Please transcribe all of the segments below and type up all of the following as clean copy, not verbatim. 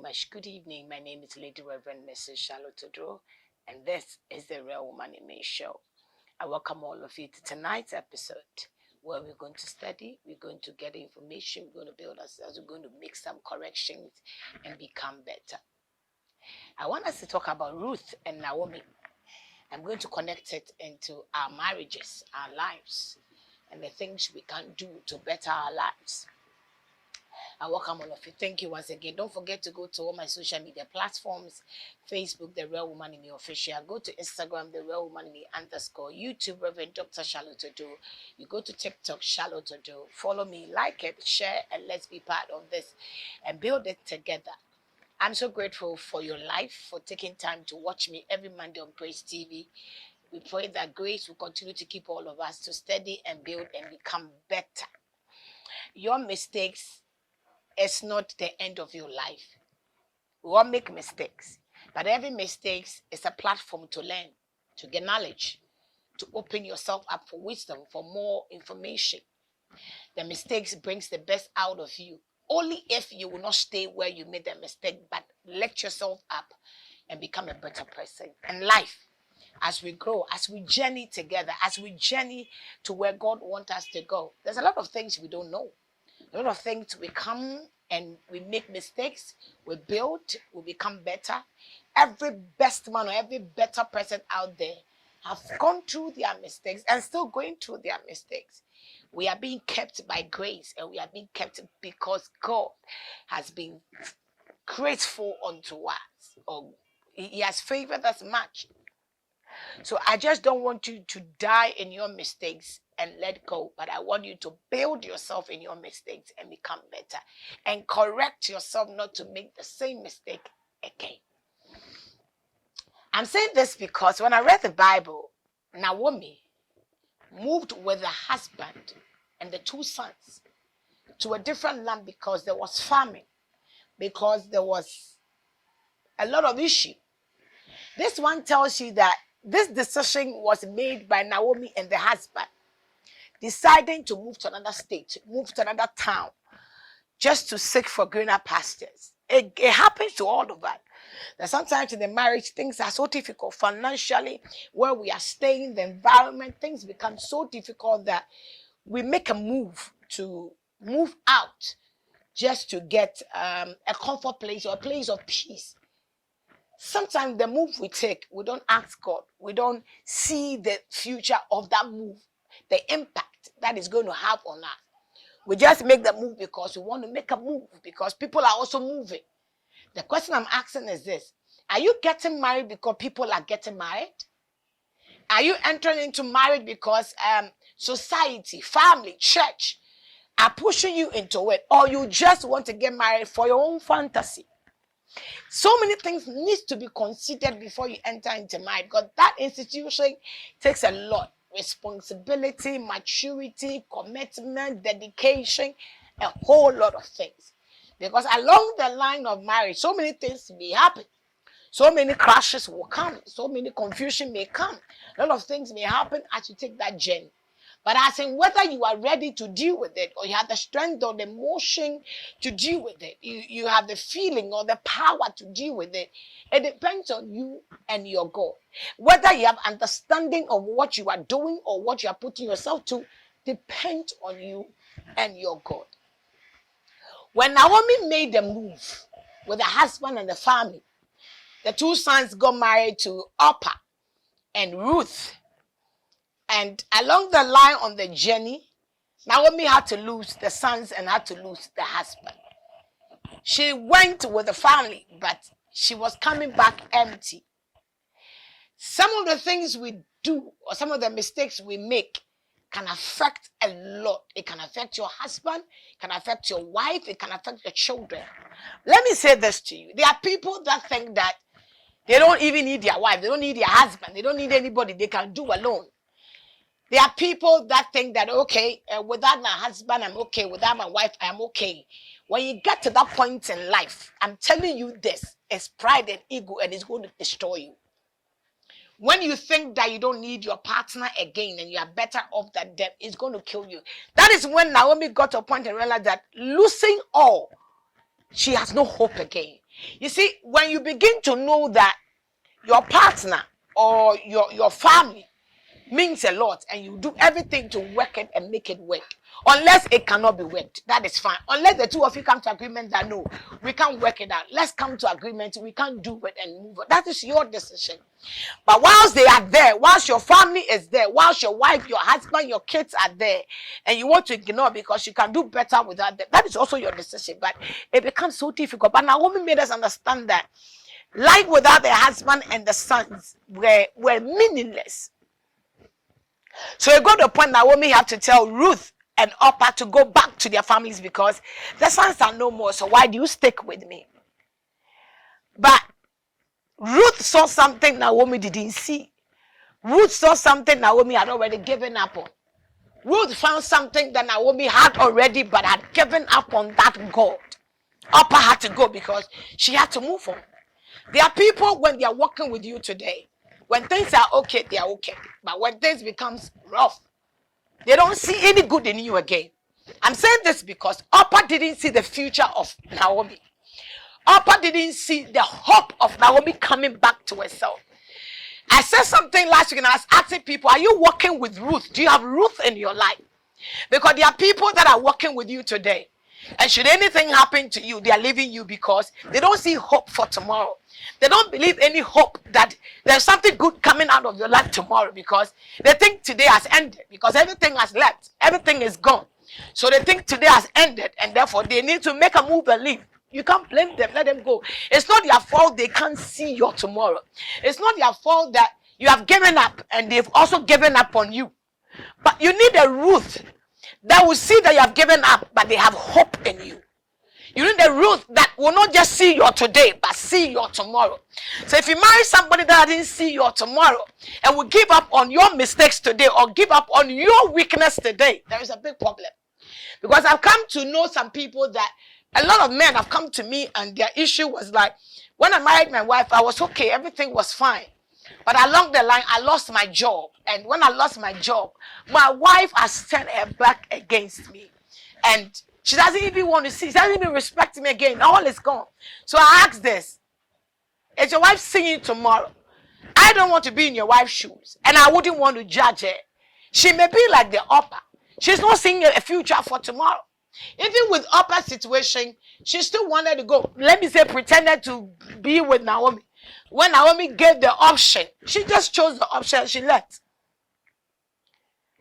much. Good evening. My name is Lady Reverend Mrs. Charlotte Adu, and this is the Real Woman in Me show. I welcome all of you to tonight's episode where we're going to study, we're going to get information, we're going to build ourselves, we're going to make some corrections and become better. I want us to talk about Ruth and Naomi. I'm going to connect it into our marriages, our lives, and the things we can do to better our lives. I welcome all of you. Thank you once again. Don't forget to go to all my social media platforms. Facebook, The Real Woman in Me Official. Go to Instagram, The Real Woman in Me _ YouTube, Reverend Dr. Charlotte Adu. You go to TikTok, Charlotte Adu. Follow me, like it, share, and let's be part of this and build it together. I'm so grateful for your life, for taking time to watch me every Monday on Praise TV. We pray that grace will continue to keep all of us to study and build and become better. Your mistakes is not the end of your life. We all make mistakes, but every mistake is a platform to learn, to get knowledge, to open yourself up for wisdom, for more information. The mistakes brings the best out of you. Only if you will not stay where you made the mistake, but let yourself up and become a better person. And life, as we grow, as we journey together, as we journey to where God wants us to go, there's a lot of things we don't know. A lot of things we come and we make mistakes, we build, we become better. Every best man or every better person out there have gone through their mistakes and still going through their mistakes. We are being kept by grace, and we are being kept because God has been grateful unto us, or He has favored us much. So I just don't want you to die in your mistakes and let go, but I want you to build yourself in your mistakes and become better and correct yourself not to make the same mistake again. I'm saying this because when I read the Bible, Naomi moved with her husband and the 2 sons to a different land because there was famine, because there was a lot of issue. This one tells you that this decision was made by Naomi and the husband, deciding to move to another state, move to another town, just to seek for greener pastures. It happens to all of us. That sometimes in the marriage, things are so difficult financially, where we are staying, the environment, things become so difficult that we make a move to move out just to get a comfort place or a place of peace. Sometimes the move we take, we don't ask God. We don't see the future of that move, the impact that is going to have on us. We just make the move because we want to make a move, because people are also moving. The question I'm asking is this: are you getting married because people are getting married? Are you entering into marriage because society, family, church are pushing you into it, or you just want to get married for your own fantasy? So many things need to be considered before you enter into marriage, because that institution takes a lot: responsibility, maturity, commitment, dedication, a whole lot of things. Because along the line of marriage, so many things may happen. So many crashes will come. So many confusion may come. A lot of things may happen as you take that journey. But as in whether you are ready to deal with it, or you have the strength or the emotion to deal with it, you have the feeling or the power to deal with it, it depends on you and your God. Whether you have understanding of what you are doing or what you are putting yourself to depends on you and your God. When Naomi made the move with her husband and the family, the 2 sons got married to Orpah and Ruth. And along the line on the journey, Naomi had to lose the sons and had to lose the husband. She went with the family, but she was coming back empty. Some of the things we do or some of the mistakes we make can affect a lot. It can affect your husband, it can affect your wife, it can affect your children. Let me say this to you. There are people that think that they don't even need their wife, they don't need their husband, they don't need anybody, they can do alone. There are people that think that, okay, without my husband, I'm okay. Without my wife, I'm okay. When you get to that point in life, I'm telling you this, it's pride and ego, and it's going to destroy you. When you think that you don't need your partner again and you are better off than them, it's going to kill you. That is when Naomi got to a point and realized that losing all, she has no hope again. You see, when you begin to know that your partner or your family means a lot, and you do everything to work it and make it work, unless it cannot be worked, that is fine. Unless the two of you come to agreement that no, we can't work it out, let's come to agreement, we can't do it and move on. That is your decision. But whilst they are there, whilst your family is there, whilst your wife, your husband, your kids are there, and you want to ignore because you can do better without them, that is also your decision. But it becomes so difficult. But Naomi made us understand that life without the husband and the sons were meaningless. So it got to the point Naomi had to tell Ruth and Orpah to go back to their families because the sons are no more. So why do you stick with me? But Ruth saw something Naomi didn't see. Ruth saw something Naomi had already given up on. Ruth found something that Naomi had already but had given up on that God. Orpah had to go because she had to move on. There are people when they are working with you today, when things are okay, they are okay. But when things becomes rough, they don't see any good in you again. I'm saying this because Orpah didn't see the future of Naomi. Orpah didn't see the hope of Naomi coming back to herself. I said something last week and I was asking people, are you working with Ruth? Do you have Ruth in your life? Because there are people that are working with you today. And should anything happen to you, they are leaving you because they don't see hope for tomorrow. They don't believe any hope that there's something good coming out of your life tomorrow because they think today has ended because everything has left. Everything is gone. So they think today has ended and therefore they need to make a move and leave. You can't blame them. Let them go. It's not their fault they can't see your tomorrow. It's not their fault that you have given up and they've also given up on you. But you need a Ruth that will see that you have given up, but they have hope in you. You need a Ruth that will not just see your today, but see your tomorrow. So if you marry somebody that didn't see your tomorrow and will give up on your mistakes today or give up on your weakness today, there is a big problem. Because I've come to know some people that a lot of men have come to me and their issue was like, when I married my wife, I was okay, everything was fine. But along the line, I lost my job. And when I lost my job, my wife has turned her back against me. And she doesn't even want to see, she doesn't even respect me again. All is gone. So I asked this, is your wife singing tomorrow? I don't want to be in your wife's shoes. And I wouldn't want to judge her. She may be like the Orpah. She's not seeing a future for tomorrow. Even with Orpah's situation, she still wanted to go, let me say, pretended to be with Naomi. When Naomi gave the option, she just chose the option and she left.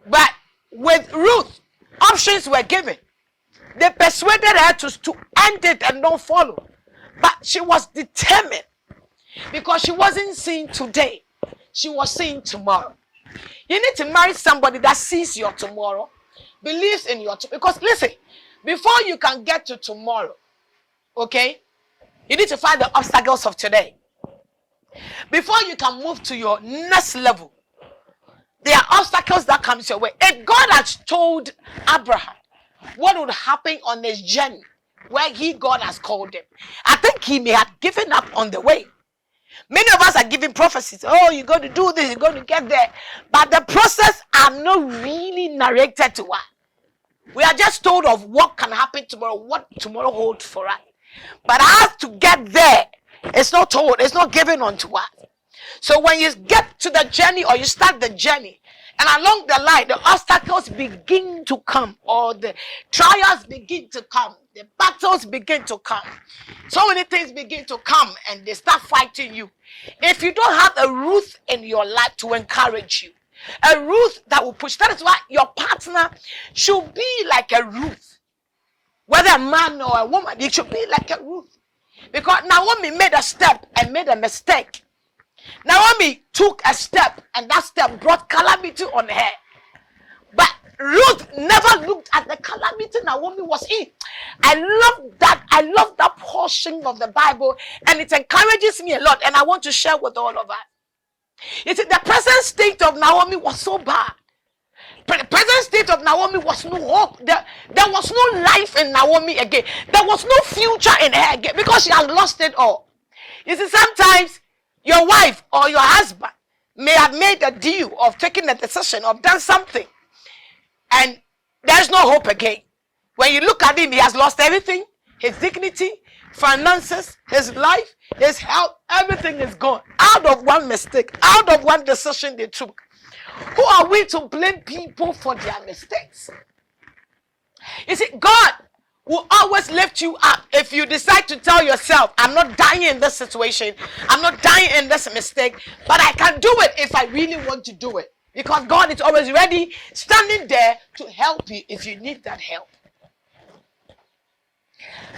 But with Ruth, options were given. They persuaded her to end it and don't follow. But she was determined because she wasn't seeing today. She was seeing tomorrow. You need to marry somebody that sees your tomorrow, believes in your tomorrow. Because listen, before you can get to tomorrow, okay, you need to find the obstacles of today. Before you can move to your next level, there are obstacles that come your way. If God has told Abraham what would happen on his journey where God has called him, I think he may have given up on the way. Many of us are giving prophecies. Oh, you're going to do this, you're going to get there. But the process are not really narrated to us. We are just told of what can happen tomorrow, what tomorrow holds for us. But as to get there, it's not told, it's not given unto us. So when you get to the journey or you start the journey, and along the line, the obstacles begin to come, or the trials begin to come, the battles begin to come. So many things begin to come and they start fighting you. If you don't have a Ruth in your life to encourage you, a Ruth that will push, that is why your partner should be like a Ruth. Whether a man or a woman, it should be like a Ruth. Because Naomi made a step and made a mistake. Naomi took a step and that step brought calamity on her. But Ruth never looked at the calamity Naomi was in. I love that portion of the Bible, and it encourages me a lot, and I want to share with all of us. You see, the present state of Naomi was so bad. The present state of Naomi was no hope. There was no life in Naomi again. There was no future in her again because she had lost it all. You see, sometimes your wife or your husband may have made a deal of taking a decision of done something, and there's no hope again. When you look at him, he has lost everything, his dignity, finances, his life, his health, everything is gone. Out of one mistake, out of one decision they took. Who are we to blame people for their mistakes? You see, God will always lift you up if you decide to tell yourself, I'm not dying in this situation, I'm not dying in this mistake, but I can do it if I really want to do it. Because God is always ready, standing there to help you if you need that help.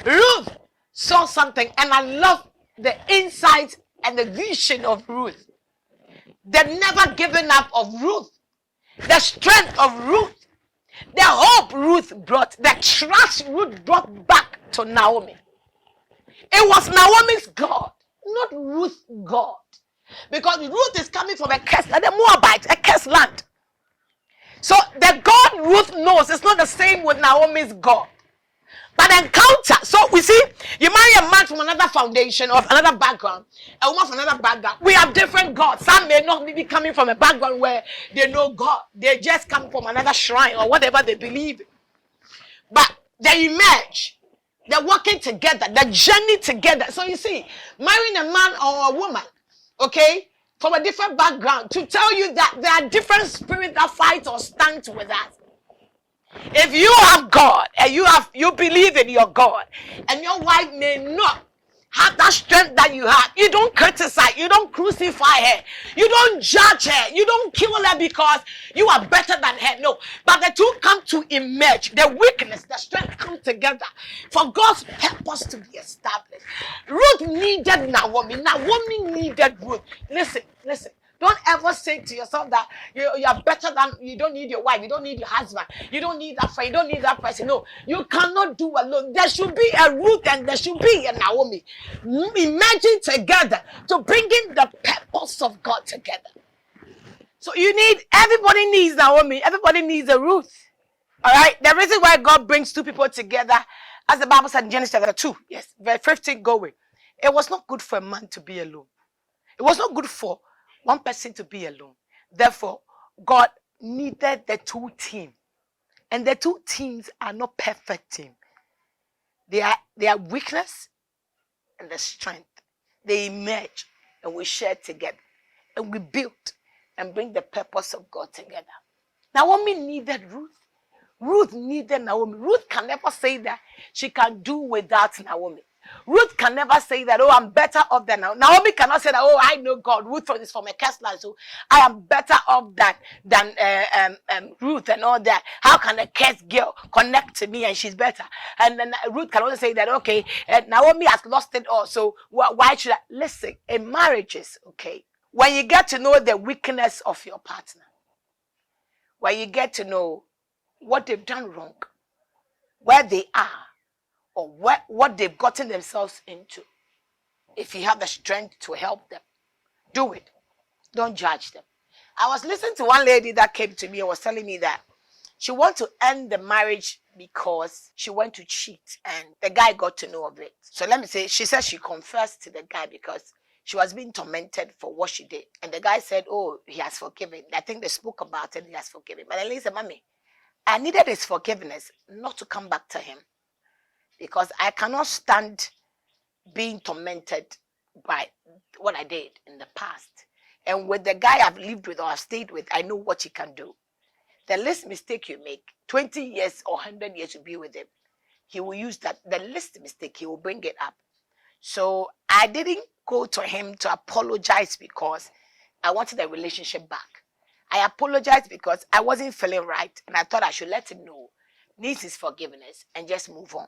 Ruth saw something, and I love the insight and the vision of Ruth. The never giving up of Ruth, the strength of Ruth, the hope Ruth brought, the trust Ruth brought back to Naomi. It was Naomi's God, not Ruth's God. Because Ruth is coming from a cursed land, the Moabite, a cursed land. So the God Ruth knows is not the same with Naomi's God. But encounter, so we see, you marry a man from another foundation or another background, a woman from another background. We have different gods. Some may not be coming from a background where they know God. They just come from another shrine or whatever they believe in. But they emerge. They're working together. They're journey together. So you see, marrying a man or a woman, okay, from a different background, to tell you that there are different spirits that fight or stand with us. If you have God and you believe in your God, and your wife may not have that strength that you have, you don't criticize, you don't crucify her, you don't judge her, you don't kill her because you are better than her. No, but the two come to emerge. The weakness, the strength come together for God's purpose to be established. Ruth needed Naomi. Naomi needed Ruth. Listen. Don't ever say to yourself that you are better than, you don't need your wife, you don't need your husband, you don't need that friend, you don't need that person. No, you cannot do alone. There should be a Ruth and there should be a Naomi. Imagine together to bring in the purpose of God together. So everybody needs Naomi, everybody needs a Ruth. All right, the reason why God brings two people together, as the Bible said in Genesis chapter 2, yes, verse 15 going, it was not good for a man to be alone. It was not good for one person to be alone. Therefore, God needed the two teams. And the two teams are not perfect team. They are weakness and the strength. They emerge and we share together. And we build and bring the purpose of God together. Naomi needed Ruth. Ruth needed Naomi. Ruth can never say that she can do without Naomi. Ruth can never say that, oh, I'm better off than Naomi. Naomi cannot say that, oh, I know God. Ruth is from a cursed land, so I am better off than Ruth and all that. How can a cursed girl connect to me and she's better? And then Ruth can also say that, okay, Naomi has lost it all, so why should I? Listen, in marriages, okay, when you get to know the weakness of your partner, when you get to know what they've done wrong, where they are, or what they've gotten themselves into. If you have the strength to help them, do it. Don't judge them. I was listening to one lady that came to me and was telling me that she wanted to end the marriage because she went to cheat and the guy got to know of it. So let me say, she said she confessed to the guy because she was being tormented for what she did. And the guy said, oh, he has forgiven. I think they spoke about it, he has forgiven. But the lady said, Mommy, I needed his forgiveness not to come back to him. Because I cannot stand being tormented by what I did in the past. And with the guy I've lived with or I've stayed with, I know what he can do. The least mistake you make, 20 years or 100 years to be with him, he will use that. The least mistake, he will bring it up. So I didn't go to him to apologize because I wanted the relationship back. I apologized because I wasn't feeling right. And I thought I should let him know, needs his forgiveness and just move on.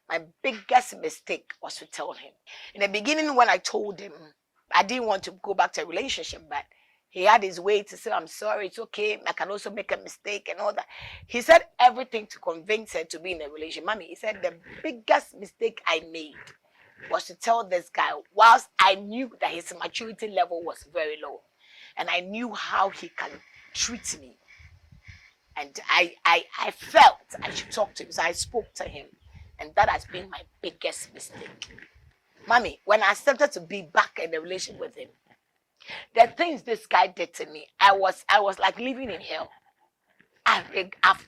My biggest mistake was to tell him. In the beginning, when I told him, I didn't want to go back to a relationship, but he had his way to say, I'm sorry, it's okay, I can also make a mistake and all that. He said everything to convince her to be in a relationship. Mommy, he said the biggest mistake I made was to tell this guy, whilst I knew that his maturity level was very low, and I knew how he can treat me. And I felt I should talk to him, so I spoke to him. And that has been my biggest mistake. Mommy, when I started to be back in a relationship with him, the things this guy did to me, I was like living in hell. I've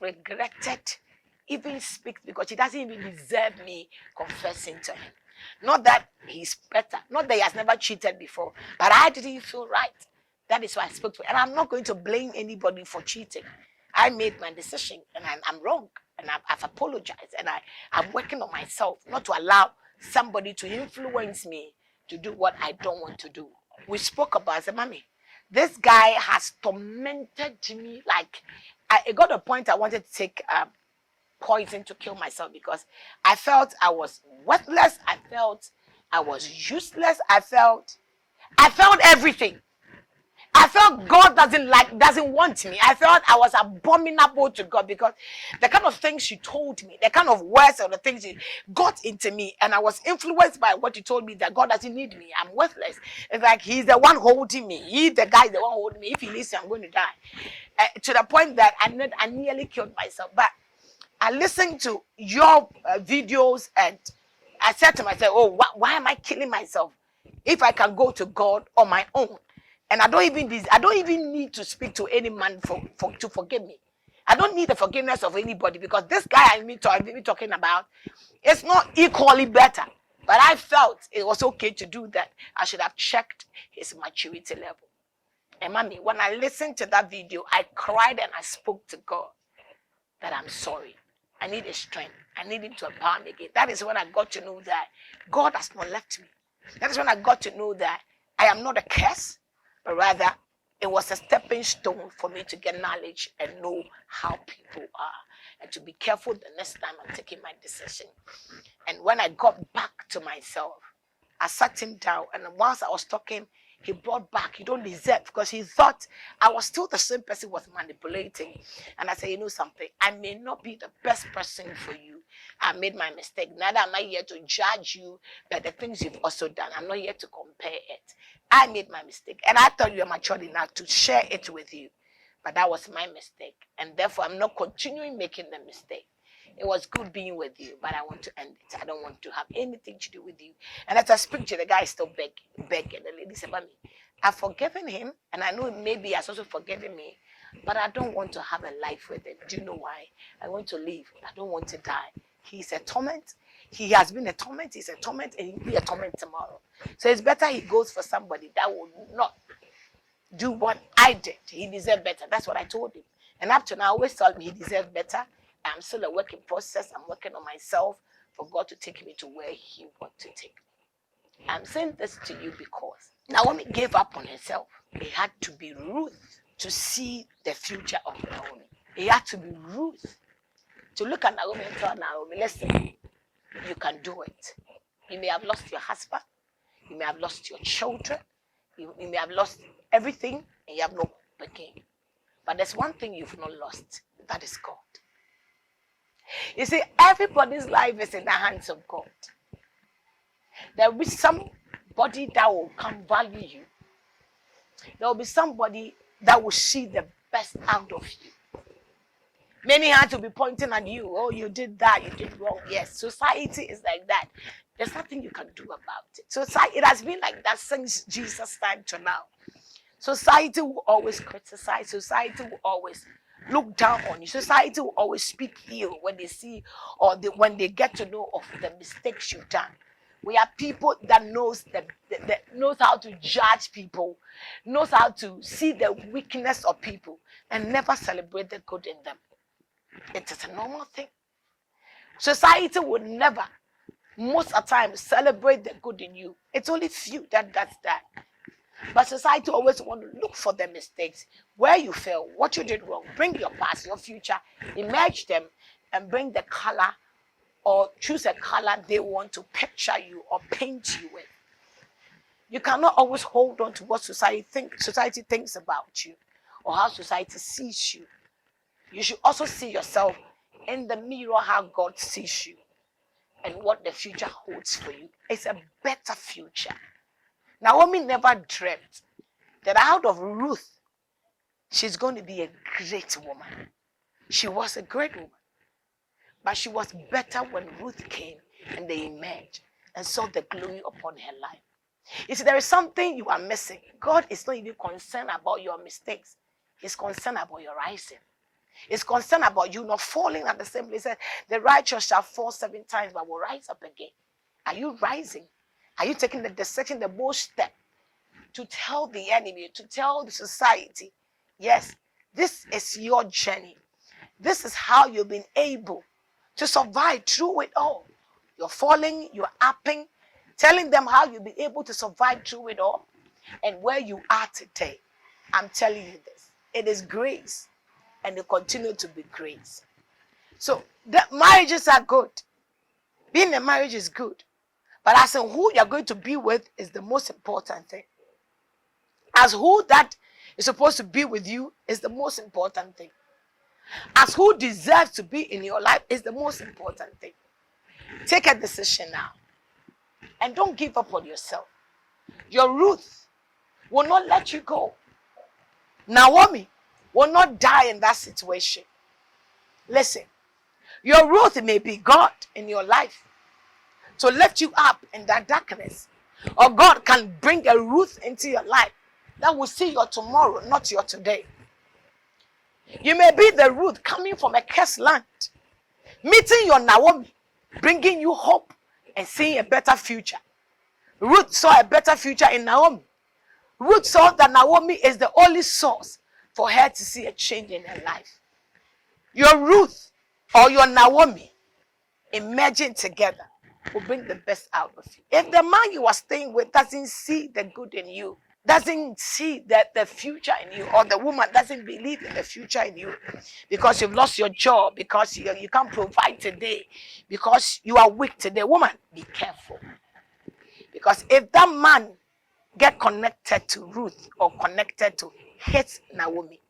regretted even speak because he doesn't even deserve me confessing to him. Not that he's better, not that he has never cheated before, but I didn't feel right. That is why I spoke to him. And I'm not going to blame anybody for cheating. I made my decision, and I'm wrong, and I've apologized, and I'm working on myself not to allow somebody to influence me to do what I don't want to do. We spoke about, I said, Mommy, this guy has tormented me. Like, it got a point I wanted to take poison to kill myself because I felt I was worthless. I felt I was useless. I felt everything. I felt God doesn't want me. I felt I was abominable to God because the kind of things she told me, the kind of words or the things she got into me, and I was influenced by what he told me that God doesn't need me. I'm worthless. It's like he's the one holding me. He's the guy, the one holding me. If he needs me, I'm going to die. To the point that I nearly killed myself. But I listened to your videos and I said to myself, oh, why am I killing myself if I can go to God on my own? And I don't even need to speak to any man to forgive me. I don't need the forgiveness of anybody because this guy I'm talking about is not equally better. But I felt it was okay to do that. I should have checked his maturity level. And Mommy, when I listened to that video, I cried and I spoke to God that I'm sorry. I need his strength. I need him to empower me again. That is when I got to know that God has not left me. That is when I got to know that I am not a curse, but rather it was a stepping stone for me to get knowledge and know how people are and to be careful the next time I'm taking my decision. And when I got back to myself, I sat him down, and whilst I was talking, he brought back, you don't deserve, because he thought I was still the same person who was manipulating. And I said, you know something, I may not be the best person for you. I made my mistake. Neither am I here to judge you by the things you've also done. I'm not here to compare it. I made my mistake. And I thought you were mature enough to share it with you. But that was my mistake. And therefore, I'm not continuing making the mistake. It was good being with you, but I want to end it. I don't want to have anything to do with you. And as I speak to the guy, still begging. The lady said, Mommy, I've forgiven him, and I know maybe he has also forgiven me, but I don't want to have a life with him. Do you know why? I want to live. I don't want to die. He's a torment. He has been a torment. He's a torment, and he'll be a torment tomorrow. So it's better he goes for somebody that will not do what I did. He deserves better. That's what I told him. And up to now, I always told him he deserves better. I'm still a work in process. I'm working on myself for God to take me to where he wants to take me. I'm saying this to you because Naomi gave up on herself. It had to be Ruth to see the future of Naomi. It had to be Ruth to look at Naomi and tell Naomi, listen, you can do it. You may have lost your husband. You may have lost your children. You may have lost everything and you have no hope again. But there's one thing you've not lost. That is God. You see, everybody's life is in the hands of God. There will be somebody that will come value you. There will be somebody that will see the best out of you. Many hands will be pointing at you. Oh, you did that, you did wrong. Yes, society is like that. There's nothing you can do about it. Society, it has been like that since Jesus' time to now. Society will always criticize. Society will always look down on you. Society will always speak ill when they see or when they get to know of the mistakes you've done. We are people that knows how to judge people, knows how to see the weakness of people and never celebrate the good in them. It is a normal thing. Society would never, most of the time, celebrate the good in you. It's only few that does that. But society always want to look for the mistakes, where you fail, what you did wrong, bring your past, your future, emerge them, and bring the color or choose a color they want to picture you or paint you with. You cannot always hold on to what society thinks about you or how society sees you. You should also see yourself in the mirror how God sees you and what the future holds for you. It's a better future. Naomi never dreamt that out of Ruth, she's going to be a great woman. She was a great woman. But she was better when Ruth came and they emerged and saw the glory upon her life. You see, there is something you are missing. God is not even concerned about your mistakes. He's concerned about your rising. He's concerned about you not falling at the same place. The righteous shall fall 7 times but will rise up again. Are you rising? Are you taking the decision, the bold step to tell the enemy, to tell the society, yes, this is your journey. This is how you've been able to survive through it all. You're falling, you're upping, telling them how you'll be able to survive through it all and where you are today. I'm telling you this. It is grace, and it continue to be grace. So the marriages are good. Being in a marriage is good. But as in who you're going to be with is the most important thing. As who that is supposed to be with you is the most important thing. As who deserves to be in your life is the most important thing. Take a decision now. And don't give up on yourself. Your Ruth will not let you go. Naomi will not die in that situation. Listen, your Ruth may be God in your life to lift you up in that darkness. Or God can bring a Ruth into your life that will see your tomorrow, not your today. You may be the Ruth coming from a cursed land, meeting your Naomi, bringing you hope and seeing a better future. Ruth saw a better future in Naomi. Ruth saw that Naomi is the only source for her to see a change in her life. Your Ruth or your Naomi emerging together will bring the best out of you. If the man you are staying with doesn't see the good in you, doesn't see that the future in you, or the woman doesn't believe in the future in you because you've lost your job, because you can't provide today, because you are weak today, woman, be careful. Because if that man get connected to Ruth or connected to his Naomi,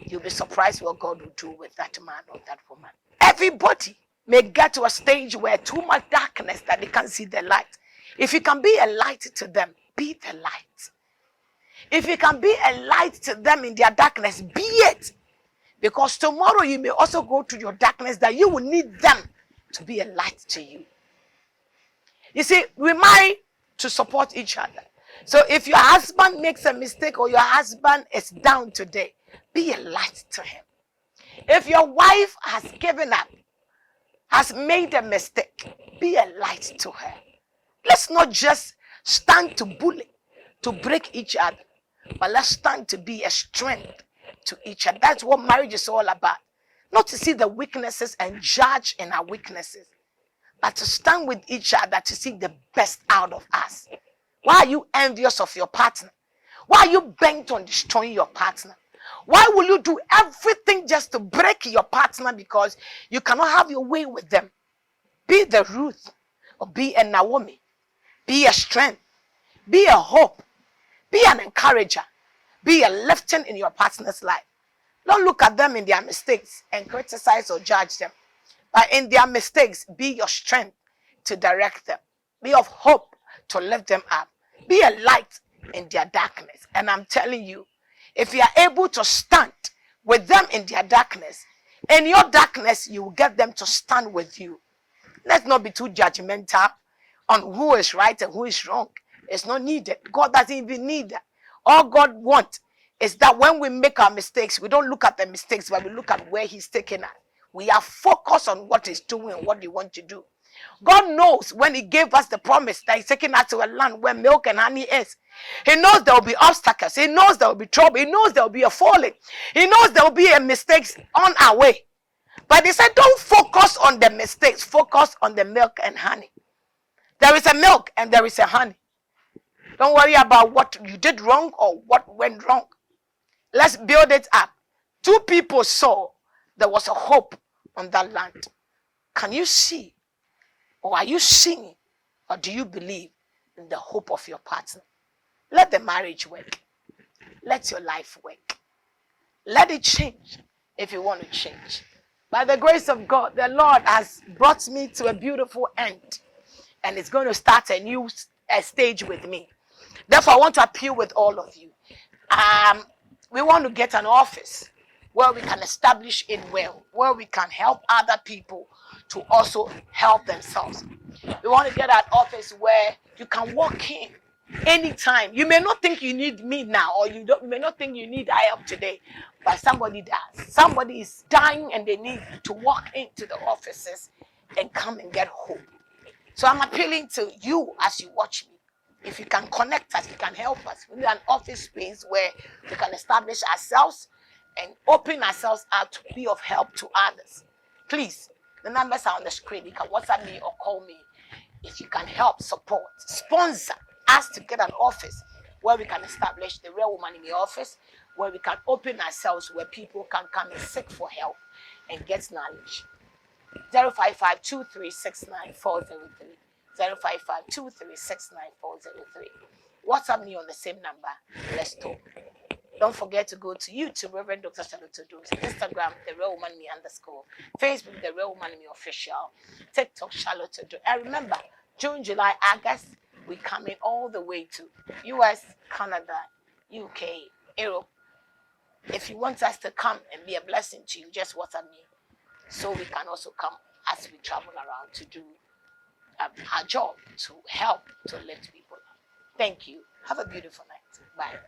you'll be surprised what God will do with that man or that woman. Everybody may get to a stage where too much darkness that they can't see the light. If you can be a light to them, be the light. If you can be a light to them in their darkness, be it. Because tomorrow you may also go to your darkness that you will need them to be a light to you. You see, we marry to support each other. So if your husband makes a mistake or your husband is down today, be a light to him. If your wife has given up, has made a mistake, be a light to her. Let's not just stand to bully, to break each other, but let's stand to be a strength to each other. That's what marriage is all about. Not to see the weaknesses and judge in our weaknesses, but to stand with each other to see the best out of us. Why are you envious of your partner? Why are you bent on destroying your partner? Why will you do everything just to break your partner because you cannot have your way with them? Be the Ruth or be a Naomi. Be a strength. Be a hope. Be an encourager. Be a lifting in your partner's life. Don't look at them in their mistakes and criticize or judge them. But in their mistakes, be your strength to direct them. Be of hope to lift them up. Be a light in their darkness. And I'm telling you, if you are able to stand with them in their darkness, in your darkness, you will get them to stand with you. Let's not be too judgmental on who is right and who is wrong. It's not needed. God doesn't even need that. All God wants is that when we make our mistakes, we don't look at the mistakes, but we look at where He's taking us. We are focused on what He's doing and what He wants to do. God knows when He gave us the promise that He's taking us to a land where milk and honey is. He knows there will be obstacles. He knows there will be trouble. He knows there will be a falling. He knows there will be a mistakes on our way. But He said, don't focus on the mistakes. Focus on the milk and honey. There is a milk and there is a honey. Don't worry about what you did wrong or what went wrong. Let's build it up. 2 people saw there was a hope on that land. Can you see? Or are you seeing? Or do you believe in the hope of your partner? Let the marriage work. Let your life work. Let it change if you want to change. By the grace of God, the Lord has brought me to a beautiful end. And it's going to start a new stage with me. Therefore, I want to appeal with all of you. We want to get an office where we can establish it well, where we can help other people to also help themselves. We want to get an office where you can walk in anytime. You may not think you need me now, or you may not think you need help today, but somebody does. Somebody is dying and they need to walk into the offices and come and get hope. So I'm appealing to you as you watch me. If you can connect us, you can help us. We need an office space where we can establish ourselves and open ourselves out to be of help to others. Please, the numbers are on the screen. You can WhatsApp me or call me if you can help, support, sponsor us to get an office where we can establish the real woman in the office, where we can open ourselves, where people can come and seek for help and get knowledge. 055-2369-403. 055-2369-403. WhatsApp me on the same number. Let's talk. Don't forget to go to YouTube, Reverend Dr. Charlotte, Instagram, The Real Woman Me _, Facebook, The Real Woman Me Official, TikTok, Charlotte. And remember, June, July, August, we coming all the way to US, Canada, UK, Europe. If you want us to come and be a blessing to you, just WhatsApp me, so we can also come as we travel around to do our job, to help to lift people up. Thank you. Have a beautiful night. Bye.